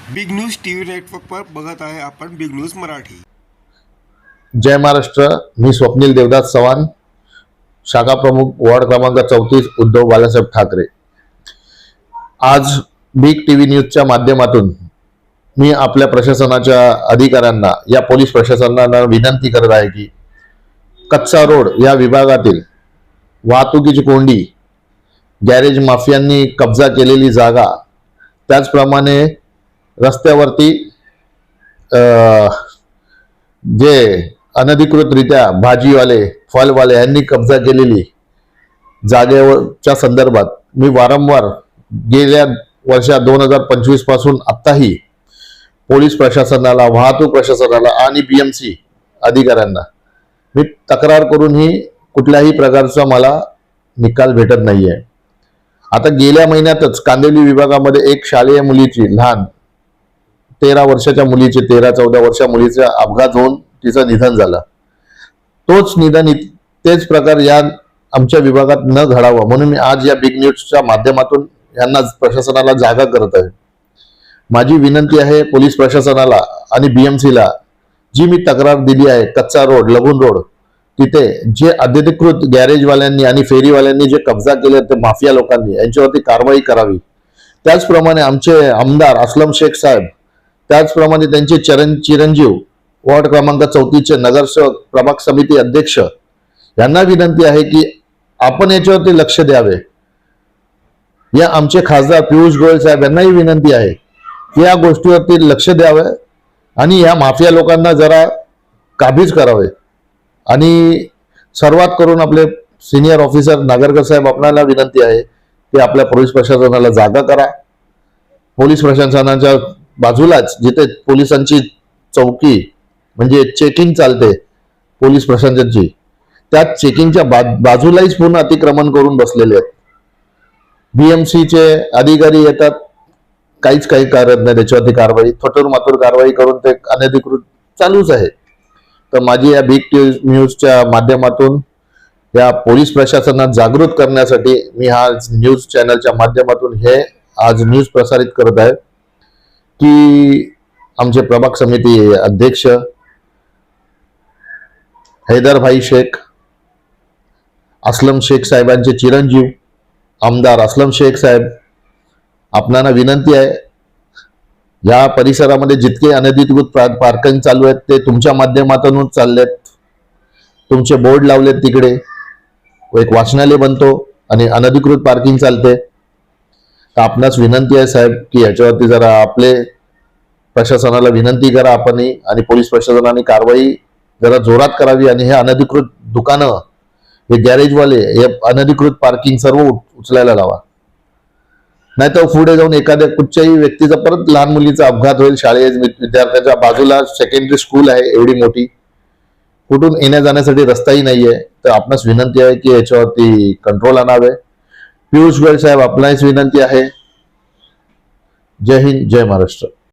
Big news TV नेटवर्कवर बघत आहे आपण बिग न्यूज मराठी। जय महाराष्ट्र। मी स्वप्नील देवदास चव्हाण, शाखा प्रमुख, वॉर्ड क्रमांक 34, उद्धव बाळासाहेब ठाकरे। आज बिग टीव्ही न्यूजच्या माध्यमातून मी आपल्या प्रशासनाच्या अधिकाऱ्यांना, या पोलीस प्रशासनाला विनंती करत आहे की कच्चा रोड या विभागातील वाहतुकीची कोंडी, गॅरेज माफियांनी कब्जा केलेली जागा, त्याचप्रमाणे रस्त्यावरती जे अनधिकृतरित्या भाजीवाले, फलवाले यांनी कब्जा केलेली जागेच्या संदर्भात मी वारंवार गेल्या वर्षा 2025 पासून आत्ताही पोलीस प्रशासनाला, वाहतूक प्रशासनाला आणि बीएमसी अधिकाऱ्यांना मी तक्रार करूनही कुठल्याही प्रकारचा मला निकाल भेटत नाहीये। आता गेल्या महिन्यातच कांदिवली विभागामध्ये एक शालेय मुलीची, लहान 13 वर्षाच्या मुलीचे, 13-14 वर्षा मुलीचा अपघात होऊन तिचं निधन झालं। तेच प्रकार या आमच्या विभागात न घडावं म्हणून मी आज या बिग न्यूजच्या माध्यमातून यांना, प्रशासनाला जागा करत आहे। माझी विनंती आहे पोलीस प्रशासनाला आणि बीएमसीला, जी मी तक्रार दिली आहे कच्चा रोड, लगून रोड, तिथे जे अनधिकृत गॅरेजवाल्यांनी आणि फेरीवाल्यांनी जे कब्जा केले, ते माफिया लोकांनी, यांच्यावरती कारवाई करावी। त्याचप्रमाणे आमचे आमदार असलम शेख साहेब, त्याचप्रमाणे त्यांचे चिरंजीव, वॉर्ड क्रमांक 34चे नगरसेवक, प्रभाग समिती अध्यक्ष, यांना विनंती आहे की आपण याच्यावरती लक्ष द्यावे। या आमचे खासदार पियुष गोयल साहेब यांनाही विनंती आहे की या गोष्टीवरती लक्ष द्यावे आणि या माफिया लोकांना जरा काबीज करावे। आणि सर्वात करून आपले सिनियर ऑफिसर नागरकर साहेब, आपल्याला विनंती आहे की आपल्या पोलीस प्रशासनाला जागा करा। पोलीस प्रशासनाच्या बाजूलाच जिथे पोलिसांची चौकी म्हणजे चेकिंग चालते पोलीस प्रशासनाची, त्या चेकिंगच्या बाजूलाच पूर्ण अतिक्रमण करून बसलेले आहेत। बीएमसीचे अधिकारी येतात, काहीच काही करत नाही, त्याच्यावरती कारवाई, थोटर मातूर कारवाई करून ते अनधिकृत चालूच आहे। तर माझी या बिग न्यूजच्या माध्यमातून या पोलीस प्रशासनात जागृत करण्यासाठी मी हा न्यूज चॅनलच्या माध्यमातून हे आज न्यूज प्रसारित करत आहे की आमचे प्रभाग समिती अध्यक्ष हैदरभाई शेख, असलम शेख साहेबांचे चिरंजीव आमदार असलम शेख साहेब, आपणाला विनंती आहे या परिसरामध्ये जितके अनधिकृत पार्किंग चालू आहेत ते तुमच्या माध्यमातूनच चाललेत। तुमचे बोर्ड लावलेत, तिकडे एक वाचनालय बनतो आणि अनधिकृत पार्किंग चालते। तर आपणास विनंती आहे साहेब की याच्यावरती जरा आपले प्रशासनाला विनंती करा आपणही, आणि पोलीस प्रशासनाने कारवाई जरा जोरात करावी आणि हे अनधिकृत दुकानं, हे गॅरेजवाले, हे अनधिकृत पार्किंग सर्व उचलायला लावा। नाहीतर पुढे जाऊन एखाद्या कुठच्याही व्यक्तीचा, परत लहान मुलीचा अपघात होईल। शाळेय विद्यार्थ्यांच्या बाजूला सेकंडरी स्कूल आहे एवढी मोठी, कुठून येण्या जाण्यासाठी रस्ताही नाहीये। तर आपणास विनंती आहे की याच्यावरती कंट्रोल आणावे। पियुष गोयल साहेब, आपणास विनंती आहे। जय हिंद, जय महाराष्ट्र।